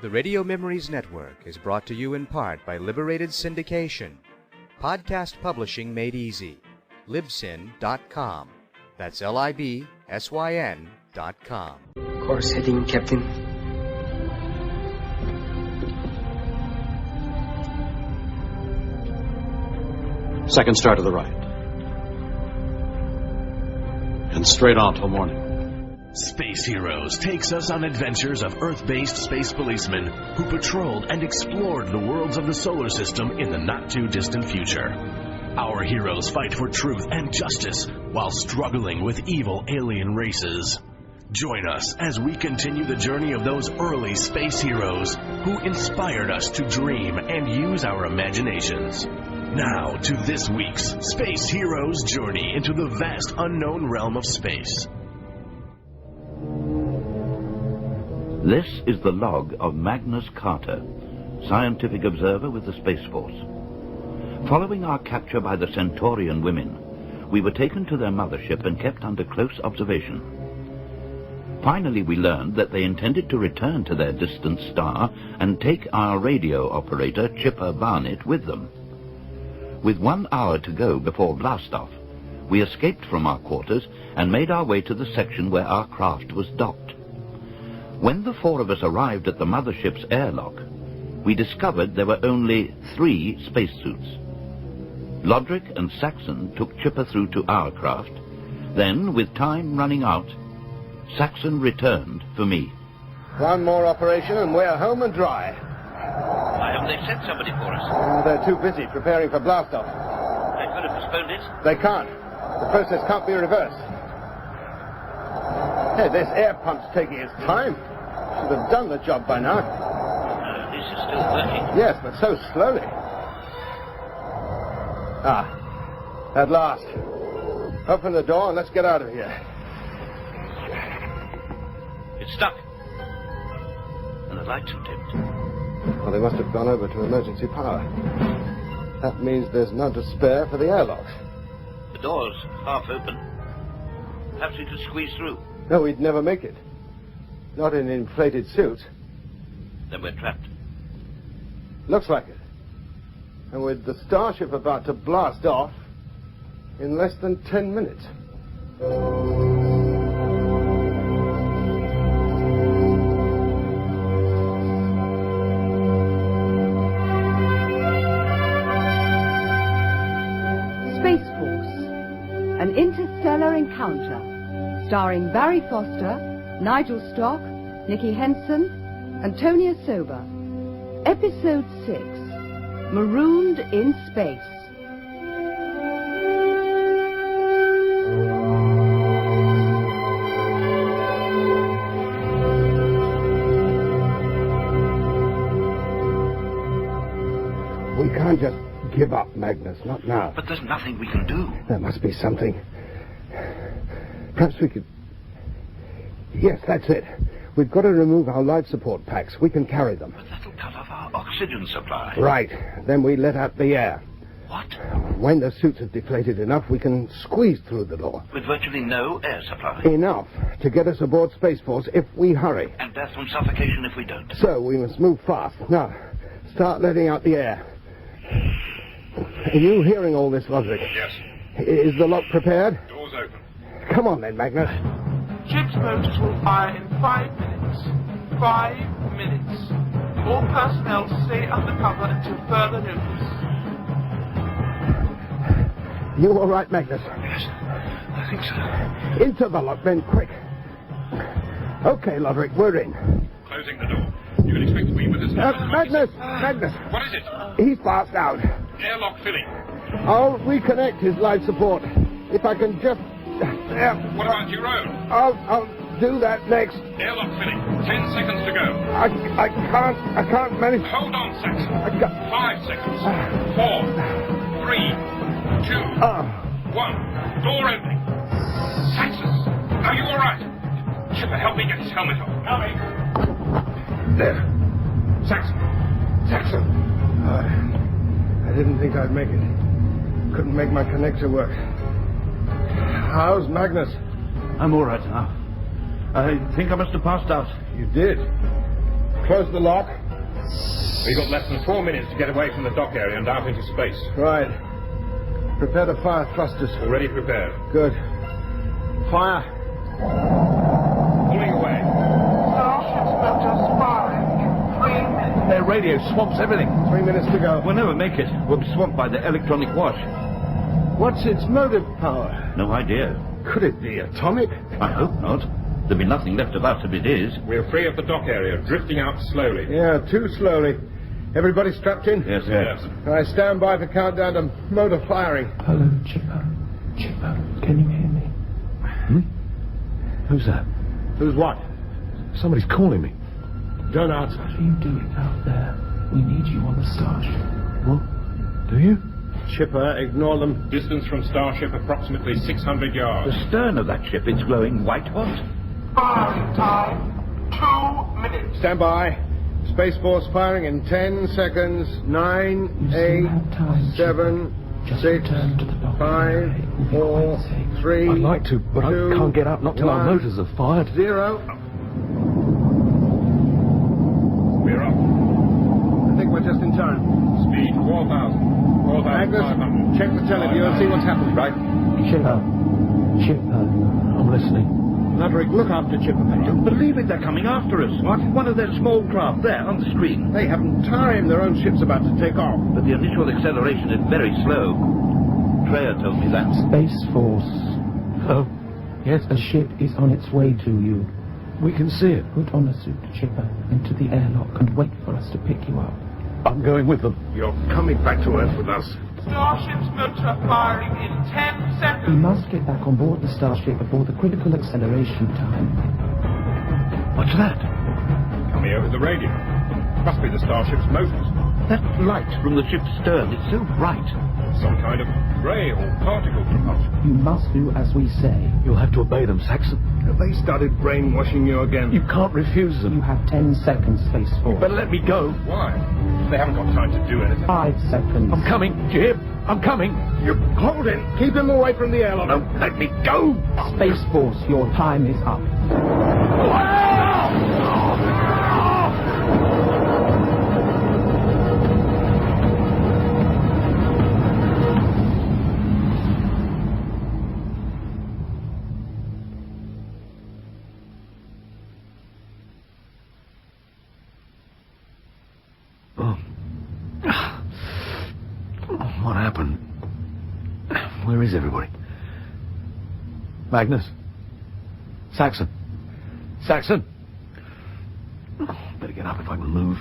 The Radio Memories Network is brought to you in part by Liberated Syndication. Podcast publishing made easy. Libsyn.com. That's Libsyn.com. Course heading, Captain. Second star to the right. And straight on till morning. Space Heroes takes us on adventures of Earth-based space policemen who patrolled and explored the worlds of the solar system in the not-too-distant future. Our heroes fight for truth and justice while struggling with evil alien races. Join us as we continue the journey of those early space heroes who inspired us to dream and use our imaginations. Now to this week's Space Heroes journey into the vast unknown realm of space. This is the log of Magnus Carter, scientific observer with the Space Force. Following our capture by the Centaurian women, we were taken to their mothership and kept under close observation. Finally, we learned that they intended to return to their distant star and take our radio operator, Chipper Barnett, with them. With 1 hour to go before blastoff, we escaped from our quarters and made our way to the section where our craft was docked. When the four of us arrived at the mothership's airlock, we discovered there were only 3 spacesuits. Lodrick and Saxon took Chipper through to our craft. Then, with time running out, Saxon returned for me. One more operation and we're home and dry. Why haven't they sent somebody for us? They're too busy preparing for blastoff. They could have postponed it. They can't. The process can't be reversed. Hey, this air pump's taking its time. Should have done the job by now. This is still working. Yes, but so slowly. At last. Open the door and let's get out of here. It's stuck. And the lights are dimmed. Well, they must have gone over to emergency power. That means there's none to spare for the airlock. The door's half open. Perhaps we could squeeze through. No, we'd never make it. Not in inflated suits. Then we're trapped. Looks like it. And with the starship about to blast off in less than 10 minutes. Space Force, an interstellar encounter, starring Barry Foster, Nigel Stock, Nicky Henson, and Tonya Sober. Episode 6, Marooned in Space. We can't just give up, Magnus, not now. But there's nothing we can do. There must be something. Perhaps we could... Yes, that's it. We've got to remove our life support packs. We can carry them. But that'll cut off our oxygen supply. Right. Then we let out the air. What? When the suits have deflated enough, we can squeeze through the door. With virtually no air supply. Enough to get us aboard Space Force if we hurry. And death from suffocation if we don't. So we must move fast. Now, start letting out the air. Are you hearing all this, Lodrick? Yes. Is the lock prepared? Doors open. Come on then, Magnus. Ship's motors will fire in 5 minutes. 5 minutes. All personnel stay undercover until further notice. You all right, Magnus? Yes, I think so. Into the lock, then, quick. Okay, Lodrick, we're in. Closing the door. You can expect to be with us now. Magnus! What is it? He's passed out. Airlock filling. I'll reconnect his life support. If I can just... What about your own? I'll do that next. Airlock filling. 10 seconds to go. I can't manage... Hold on, Saxon. 5 seconds. 4, 3, 2, 1. Door opening. Saxon, are you all right? Chipper, help me get his helmet off. Coming. There. Saxon. I didn't think I'd make it. Couldn't make my connector work. How's Magnus? I'm all right now. I think I must have passed out. You did? Close the lock. We've got less than 4 minutes to get away from the dock area and out into space. Right. Prepare to fire thrusters. Already prepared. Good. Fire. Pulling away. Starship's motors firing in 3 minutes. Their radio swamps everything. 3 minutes to go. We'll never make it. We'll be swamped by the electronic wash. What's its motive power? No idea. Could it be atomic? I hope not. There'll be nothing left of us if it is. We're free of the dock area, drifting out slowly. Yeah, too slowly. Everybody strapped in? Yes, sir. Yes. I stand by for countdown to motor firing. Hello, Chipper. Chipper, can you hear me? Who's that? Who's what? Somebody's calling me. Don't answer. What are you doing out there? We need you on the Starship. What? Do you? Chipper, ignore them. Distance from Starship approximately 600 yards. The stern of that ship, it's glowing white hot. Firing time 2 minutes. Stand by. Space Force firing in 10 seconds. 9, You 8, still have time, 7, Just 6, return to the dock 5, area. You'll be 4, quite safe. 3, I'd like to, but I 2, can't get up, not till our 1, motors are fired. 0. We're up. I think we're just in time. Speed 4,000. Magnus, 4,500. check the teleview and see what's happened. Right. Chipper. Chipper. I'm listening. Ludwig, look after Chipper. I don't believe it. They're coming after us. What? One of their small craft there on the screen. They haven't time. Their own ship's about to take off. But the initial acceleration is very slow. Treya told me that. Space Force. Oh, yes, A ship is on its way to you. we can see it. Put on a suit, Chipper, into the airlock and wait for us to pick you up. I'm going with them. You're coming back to Earth with us. Starship's motor firing in 10 We seconds. must get back on board the Starship before the critical acceleration time. What's that? Coming over the radio. Must be the Starship's motors. That light from the ship's stern, it's so bright. Some kind of ray or particle propulsion. You must do as we say. You'll have to obey them, Saxon. Have they started brainwashing you again? You can't refuse You them. have 10 seconds, Space Force. Better let me go. Why? They haven't got time to do anything. 5 seconds. I'm coming. Do you hear? I'm coming. You hold him. Keep him away from the airlock. No, let me go. Space Force, your time is up. What happened? Where is everybody? Magnus? Saxon? Saxon? Better get up if I can move.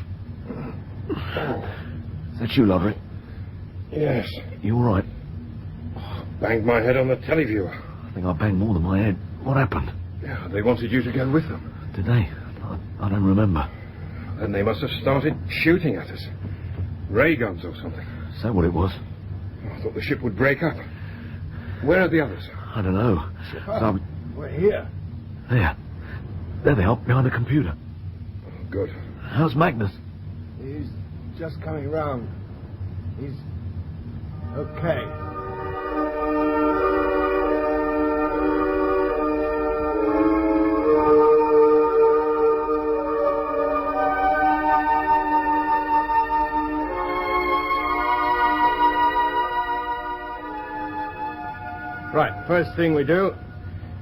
Is that you, Loverick? Yes. You all right? Banged my head on the televiewer. I think I banged more than my head. What happened? Yeah, they wanted you to go with them. Did they? I don't remember. Then they must have started shooting at us. Ray guns or something. Is that what it was? I thought the ship would break up. Where are the others? I don't know. We're here. There. There they are, behind the computer. Good. How's Magnus? He's just coming round. He's okay. Right, first thing we do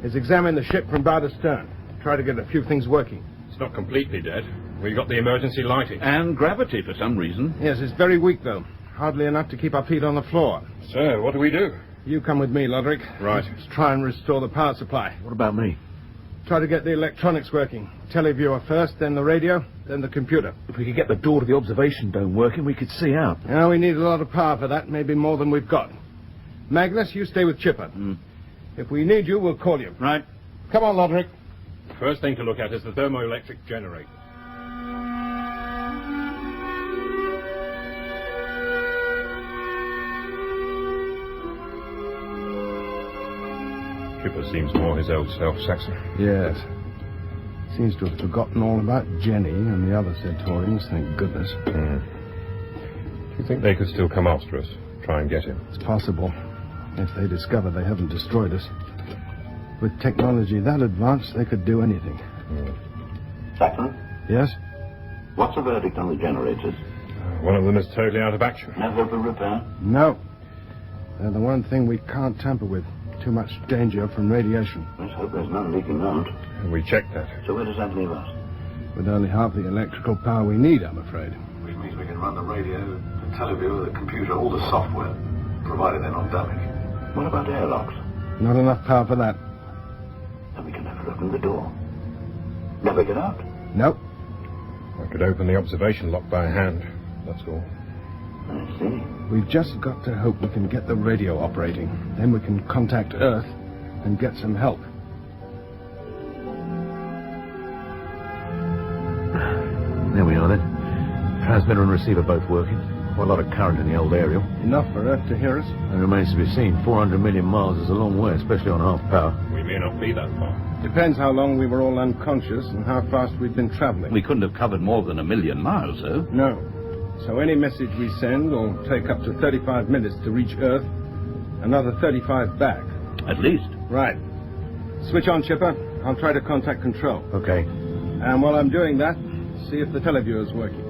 is examine the ship from bow to stern. Try to get a few things working. It's not completely dead. We've got the emergency lighting. And gravity for some reason. Yes, it's very weak, though. Hardly enough to keep our feet on the floor. So, what do we do? You come with me, Lodrick. Right. Let's try and restore the power supply. What about me? Try to get the electronics working. Televiewer first, then the radio, then the computer. If we could get the door to the observation dome working, we could see out. Now, we need a lot of power for that, maybe more than we've got. Magnus, you stay with Chipper. If we need you, we'll call you. Right. Come on, Lodrick. First thing to look at is the thermoelectric generator. Chipper seems more his old self, Saxon. Yes. Seems to have forgotten all about Jenny and the other Centaurians, thank goodness. Do you think they could still come after us? Try and get him? It's possible, if they discover they haven't destroyed us. With technology that advanced, they could do anything. Saxon, Yes? What's the verdict on the generators? One of them is totally out of action. No hope of repair? No. They're the one thing we can't tamper with. Too much danger from radiation. Let's hope there's none leaking out. We checked that. So where does that leave us? With only half the electrical power we need, I'm afraid. Which means we can run the radio, the televiewer, the computer, all the software, provided they're not damaged. What about airlocks? Not enough power for that. Then we can never open the door. Never get out? Nope. I could open the observation lock by hand. That's all. I see. We've just got to hope we can get the radio operating. Then we can contact Earth and get some help. There we are then. Transmitter and receiver both working. Quite a lot of current in the old aerial. Enough for Earth to hear us? It remains to be seen. 400 million miles is a long way, especially on half power. We may not be that far. Depends how long we were all unconscious and how fast we'd been traveling. We couldn't have covered more than 1 million miles, though. No. So any message we send will take up to 35 minutes to reach Earth, another 35 back. At least. Right. Switch on, Chipper. I'll try to contact control. Okay. And while I'm doing that, see if the televiewer's working.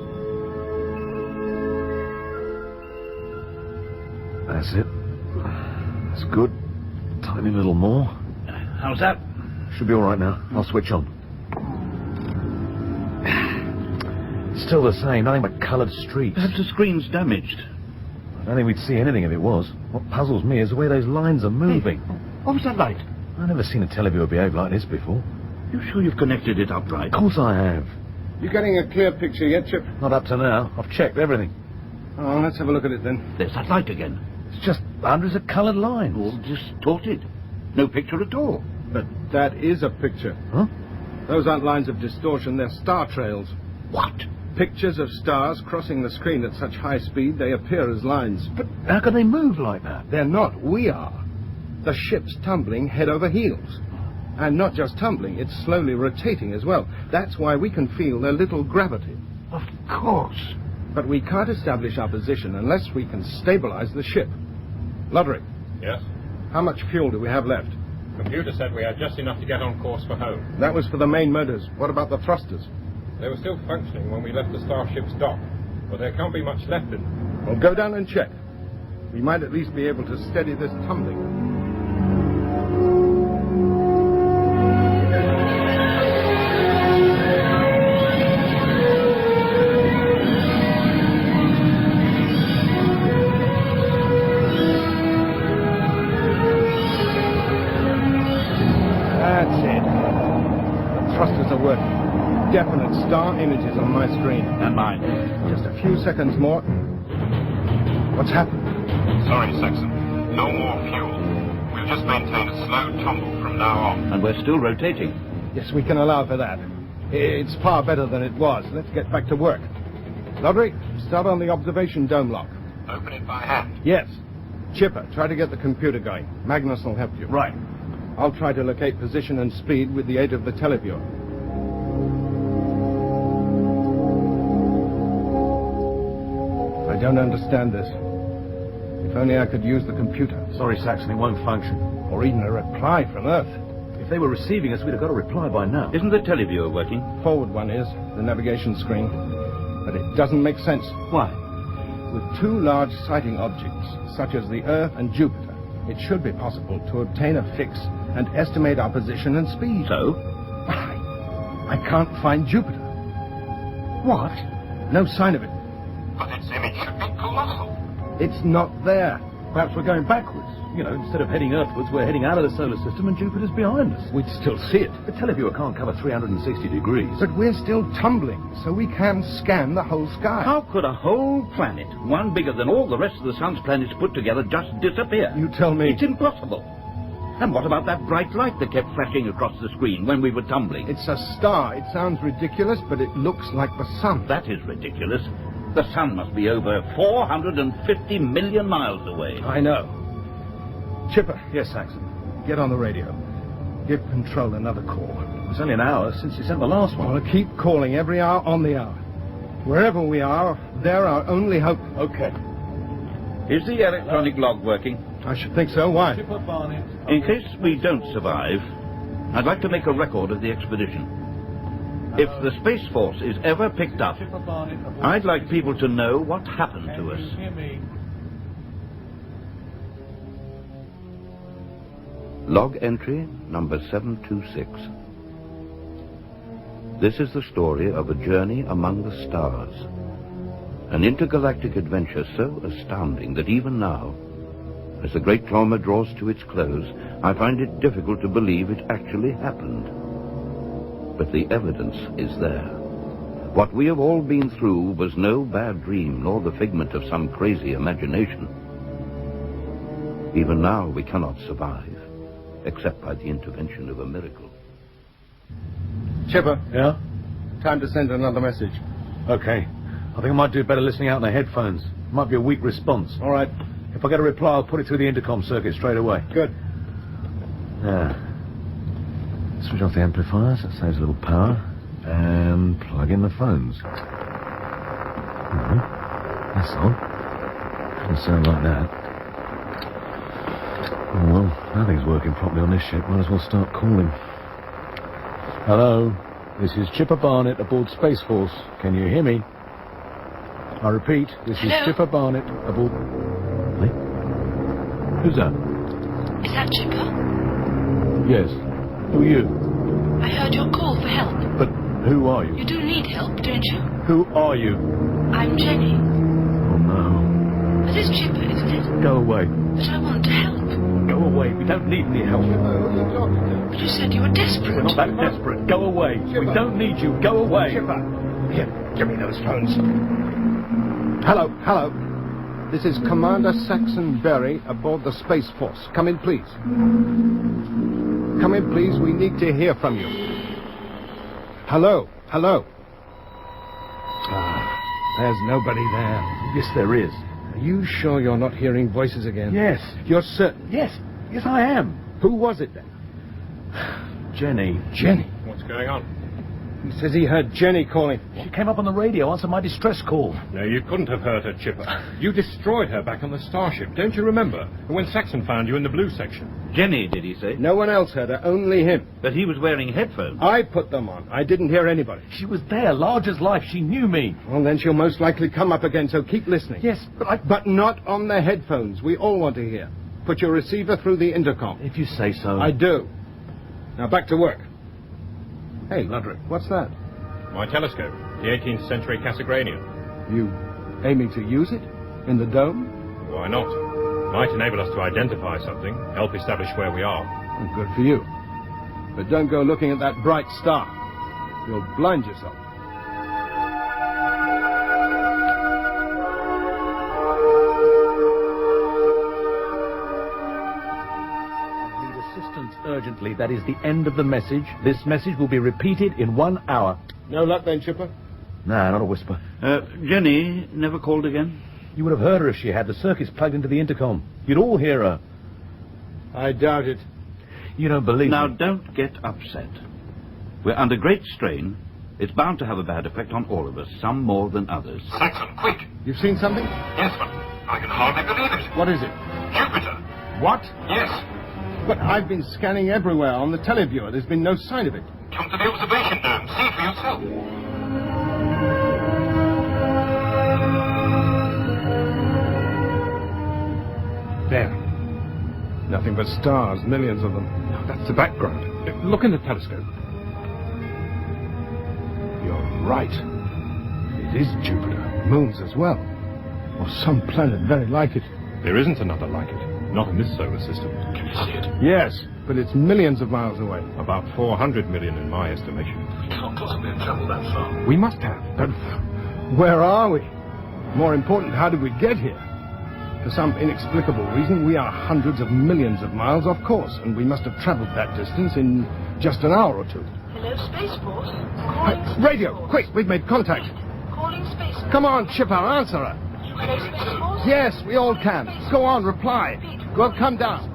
That's it. That's good. Tiny little more. How's that? Should be all right now. I'll switch on. Still the same, nothing but coloured streets. Perhaps the screen's damaged. I don't think we'd see anything if it was. What puzzles me is the way those lines are moving. Hey, what was that light? I've never seen a televiewer behave like this before. You sure you've connected it up right? Of course I have. You getting a clear picture yet, Chip? Not up to now. I've checked everything. Oh, let's have a look at it then. There's that light again. It's just hundreds of coloured lines. All distorted. No picture at all. But that is a picture. Huh? Those aren't lines of distortion, they're star trails. What? Pictures of stars crossing the screen at such high speed they appear as lines. But how can they move like that? They're not, we are. The ship's tumbling head over heels. And not just tumbling, it's slowly rotating as well. That's why we can feel their little gravity. Of course. But we can't establish our position unless we can stabilize the ship. Lodrick, Yes? how much fuel do we have left? Computer said we had just enough to get on course for home. That was for the main motors. What about the thrusters? They were still functioning when we left the starship's dock, but there can't be much left in them. Well, go down and check. We might at least be able to steady this tumbling. That's it. The thrusters are working. Definite star images on my screen. And mine. Just a few seconds more. What's happened? Sorry, Saxon. No more fuel. We'll just maintain a slow tumble from now on. And we're still rotating. Yes, we can allow for that. It's far better than it was. Let's get back to work. Lodrick, start on the observation dome lock. Open it by hand. Yes. Chipper, try to get the computer going. Magnus will help you. Right. I'll try to locate position and speed with the aid of the televiewer. I don't understand this. If only I could use the computer. Sorry, Saxon, it won't function. Or even a reply from Earth. If they were receiving us, we'd have got a reply by now. Isn't the televiewer working? Forward one is, the navigation screen. But it doesn't make sense. Why? With two large sighting objects, such as the Earth and Jupiter, it should be possible to obtain a fix and estimate our position and speed. So? I can't find Jupiter. What? No sign of it. But its image should be colossal. It's not there. Perhaps we're going backwards. You know, instead of heading earthwards, we're heading out of the solar system and Jupiter's behind us. We'd still see it. The televiewer can't cover 360 degrees. But we're still tumbling, so we can scan the whole sky. How could a whole planet, one bigger than all the rest of the sun's planets put together, just disappear? You tell me. It's impossible. And what about that bright light that kept flashing across the screen when we were tumbling? It's a star. It sounds ridiculous, but it looks like the sun. That is ridiculous. The sun must be over 450 million miles away. I know. Chipper, Yes, Saxon. get on the radio. Give Control another call. It's only an hour since you sent the last one. Well, keep calling every hour on the hour. Wherever we are, they're our only hope. Okay. Is the electronic log working? I should think so. Why? In case we don't survive, I'd like to make a record of the expedition. If the Space Force is ever picked up, I'd like people to know what happened to us. Log entry number 726. This is the story of a journey among the stars. An intergalactic adventure so astounding that even now, as the great trauma draws to its close, I find it difficult to believe it actually happened. But the evidence is there. What we have all been through was no bad dream, nor the figment of some crazy imagination. Even now we cannot survive, except by the intervention of a miracle. Chipper. Yeah? Time to send another message. Okay. I think I might do better listening out in the headphones. Might be a weak response. All right. If I get a reply, I'll put it through the intercom circuit straight away. Good. Switch off the amplifiers, that saves a little power. And plug in the phones. That's odd. Doesn't sound like that. Oh, well, nothing's working properly on this ship. Might as well start calling. Hello, this is Chipper Barnett aboard Space Force. Can you hear me? I repeat, this is Chipper Barnett aboard... Hey? Who's that? Is that Chipper? Yes. Who are you? I heard your call for help. But who are you? You do need help, don't you? Who are you? I'm Jenny. Oh, no. This is Chipper, isn't it? Go away. But I want to help. Go away. We don't need any help. But you said you were desperate. We're not that desperate. Go away. Chipper. We don't need you. Go away. Chipper. Here, give me those phones. Hello, hello. This is Commander Saxon Berry aboard the Space Force. Come in, please. Come in, please. We need to hear from you. Hello, hello. There's nobody there. Yes, there is. Are you sure you're not hearing voices again? Yes. You're certain? Yes, I am. Who was it then? Jenny. Jenny? What's going on? He says he heard Jenny calling. She came up on the radio, answered my distress call. No, you couldn't have heard her, Chipper. You destroyed her back on the starship, don't you remember? When Saxon found you in the blue section. Jenny, did he say? No one else heard her, only him. But he was wearing headphones. I put them on. I didn't hear anybody. She was there, large as life. She knew me. Well, then she'll most likely come up again, so keep listening. Yes, But not on the headphones. We all want to hear. Put your receiver through the intercom. If you say so. I do. Now back to work. Hey, Ludwig, what's that? My telescope, the 18th century Cassegrainian. You aiming to use it? In the dome? Why not? Might enable us to identify something, help establish where we are. Well, good for you. But don't go looking at that bright star. You'll blind yourself. Urgently. That is the end of the message. This message will be repeated in 1 hour. No luck then, Chipper? Nah, not a whisper. Jenny never called again? You would have heard her if she had. The circuit's plugged into the intercom. You'd all hear her. I doubt it. You don't believe Now, me? don't get upset. We're under great strain. It's bound to have a bad effect on all of us, some more than others. Saxon, quick! You've seen something? Yes, but I can hardly believe it. What is it? Jupiter! What? Yes. But I've been scanning everywhere on the televiewer. There's been no sign of it. Come to the observation dome. See for yourself. There. Nothing but stars, millions of them. That's the background. Look in the telescope. You're right. It is Jupiter. Moons as well. Or some planet very like it. There isn't another like it. Not in this solar system. Can you see it? Yes, but it's millions of miles away. About 400 million in my estimation. We can't possibly have travelled that far. We must have. But where are we? More important, how did we get here? For some inexplicable reason, we are hundreds of millions of miles off course, and we must have travelled that distance in just an hour or two. Hello, Space Force. Calling Space Radio, Force. quick, we've made contact. Calling Space Force. Come on, Chipper, answer her. Hello, Space Force. Yes, we all can. Go on, reply. Well, come down.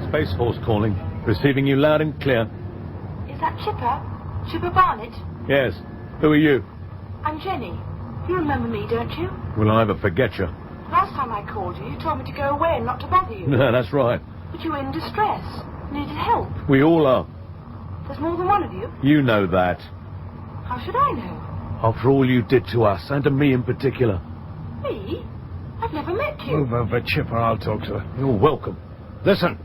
Space Force calling. Receiving you loud and clear. Is that Chipper? Chipper Barnett? Yes. Who are you? I'm Jenny. You remember me, don't you? Will I ever forget you? Last time I called you, you told me to go away and not to bother you. No, that's right. But you were in distress. Needed help. We all are. There's more than one of you. You know that. How should I know? After all you did to us, and to me in particular. Me? I've never met you. Move over, Chipper. I'll talk to her. You're welcome. Listen,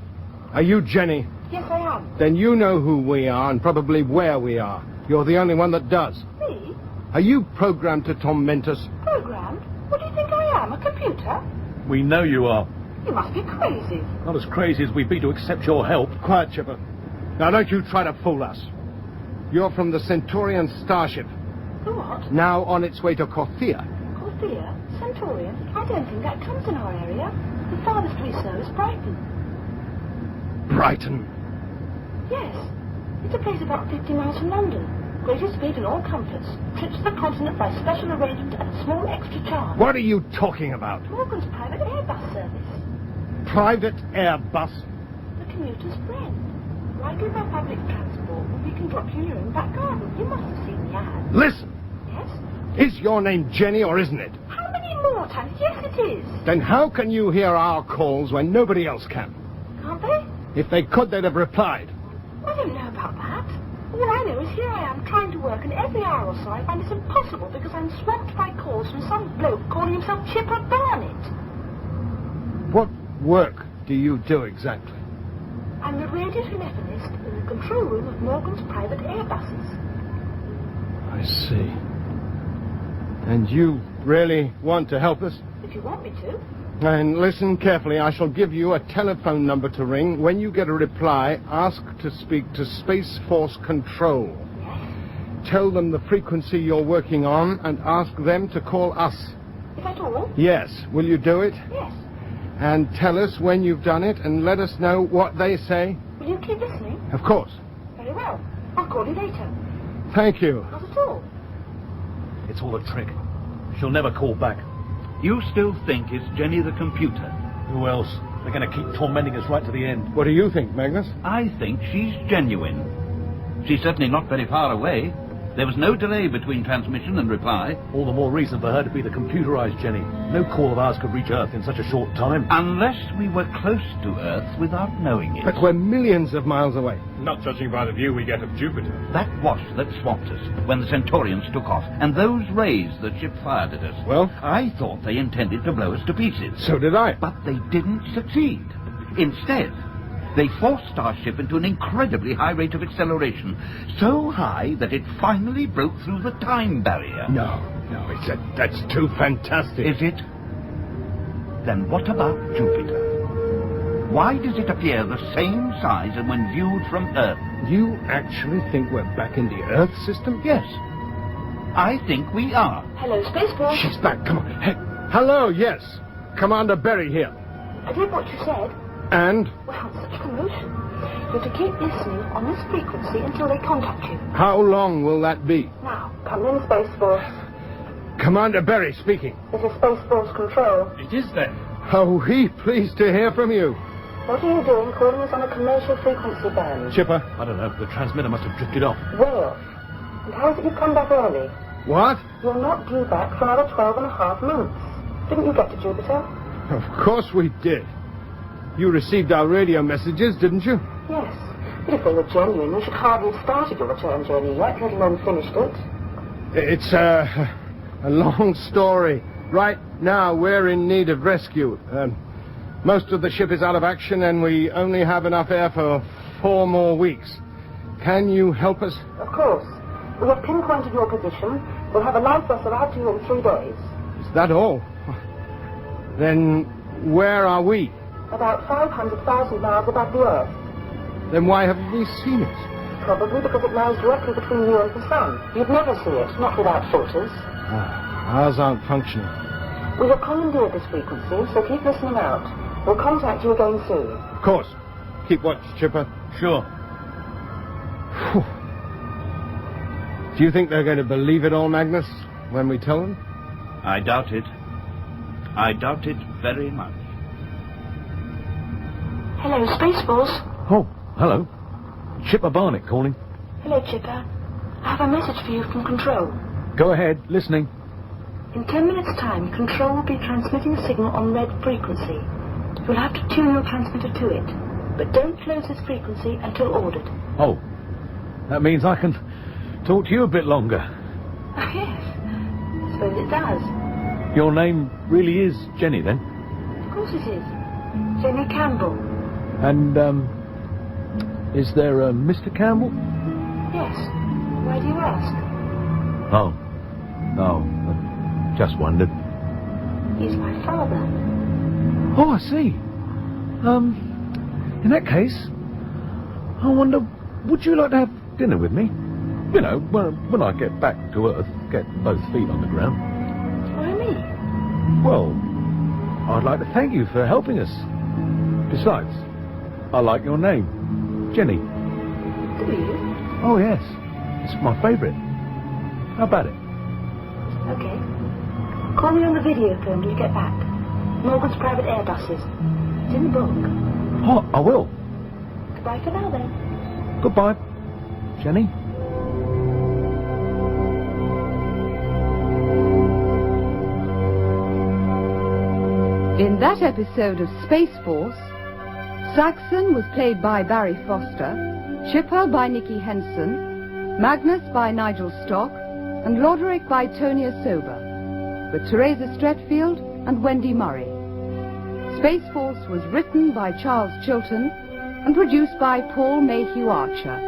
are you Jenny? Yes, I am. Then you know who we are and probably where we are. You're the only one that does. Me? Are you programmed to torment us? Programmed? What do you think I am, a computer? We know you are. You must be crazy. Not as crazy as we'd be to accept your help. Quiet, Chipper. Now, don't you try to fool us. You're from the Centaurian starship. The what? Now on its way to Corthea. Corthea? Centaurian? I don't think that comes in our area. The farthest we know is Brighton. Brighton? Yes. It's a place about 50 miles from London. Greatest speed in all comforts. Trips to the continent by special arrangement at a small extra charge. What are you talking about? Morgan's private airbus service. Private airbus? The commuter's friend. Ride with our public transport and we can drop you in your own back garden. You must have seen the ad. Listen! Yes? Is your name Jenny or isn't it? How many more times? Yes, it is. Then how can you hear our calls when nobody else can? Can't they? If they could, they'd have replied. I don't know about that. All I know is here I am trying to work, and every hour or so I find this impossible because I'm swamped by calls from some bloke calling himself Chipper Barnett. What work do you do exactly? I'm the radio telephonist in the control room of Morgan's private airbuses. I see. And you really want to help us? If you want me to. And listen carefully, I shall give you a telephone number to ring. When you get a reply, ask to speak to Space Force Control. Yes. Tell them the frequency you're working on and ask them to call us. Is that all? Yes. Will you do it? Yes. And tell us when you've done it and let us know what they say. Will you keep listening? Of course. Very well. I'll call you later. Thank you. Not at all. It's all a trick. She'll never call back. You still think it's Jenny the computer? Who else? They're going to keep tormenting us right to the end. What do you think, Magnus? I think she's genuine. She's certainly not very far away. There was no delay between transmission and reply. All the more reason for her to be the computerized Jenny. No call of ours could reach Earth in such a short time. Unless we were close to Earth without knowing it. But we're millions of miles away. Not judging by the view we get of Jupiter. That was that swamped us when the Centaurians took off. And those rays the ship fired at us. Well? I thought they intended to blow us to pieces. So did I. But they didn't succeed. Instead, they forced our ship into an incredibly high rate of acceleration. So high that it finally broke through the time barrier. No, that's too fantastic. Is it? Then what about Jupiter? Why does it appear the same size as when viewed from Earth? You actually think we're back in the Earth system? Yes. I think we are. Hello, Space Force. She's back. Come on. Hey. Hello, yes. Commander Berry here. I did what you said. And? Well, such commotion. You're to keep listening on this frequency until they contact you. How long will that be? Now, come in, Space Force. Commander Berry speaking. This is Space Force Control. It is then. Oh, pleased to hear from you. What are you doing calling us on a commercial frequency band? Chipper. I don't know. The transmitter must have drifted off. Way off. And how is it you've come back early? What? You're not due back for another 12.5 months. Didn't you get to Jupiter? Of course we did. You received our radio messages, didn't you? Yes. But if they were genuine, you should hardly have started your return journey yet, let alone finished it. It's a long story. Right now, we're in need of rescue. Most of the ship is out of action, and we only have enough air for 4 more weeks. Can you help us? Of course. We have pinpointed your position. We'll have a life vessel out to you in 3 days. Is that all? Then where are we? About 500,000 miles above the Earth. Then why haven't we seen it? Probably because it lies directly between you and the sun. You'd never see it, not without filters. Ours aren't functioning. We have commandeered this frequency, so keep listening out. We'll contact you again soon. Of course. Keep watch, Chipper. Sure. Do you think they're going to believe it all, Magnus, when we tell them? I doubt it. I doubt it very much. Hello, Space Force. Oh, hello. Chipper Barnett calling. Hello, Chipper. I have a message for you from Control. Go ahead, listening. In 10 minutes' time, Control will be transmitting a signal on red frequency. You'll have to tune your transmitter to it, but don't close this frequency until ordered. Oh, that means I can talk to you a bit longer. Oh, yes. I suppose it does. Your name really is Jenny, then? Of course it is. Jenny Campbell. And, is there a Mr. Campbell? Yes. Why do you ask? Oh, no, I just wondered. He's my father. Oh, I see. In that case, I wonder, would you like to have dinner with me? You know, when I get back to Earth, get both feet on the ground. Why me? Well, I'd like to thank you for helping us. Besides, I like your name, Jenny. Do you? Oh, yes. It's my favourite. How about it? Okay. Call me on the video phone when you get back. Morgan's private air buses. It's in the book. Oh, I will. Goodbye for now, then. Goodbye, Jenny. In that episode of Space Force, Saxon was played by Barry Foster, Chipper by Nicky Henson, Magnus by Nigel Stock, and Loderick by Tonya Sober, with Teresa Stretfield and Wendy Murray. Space Force was written by Charles Chilton and produced by Paul Mayhew Archer.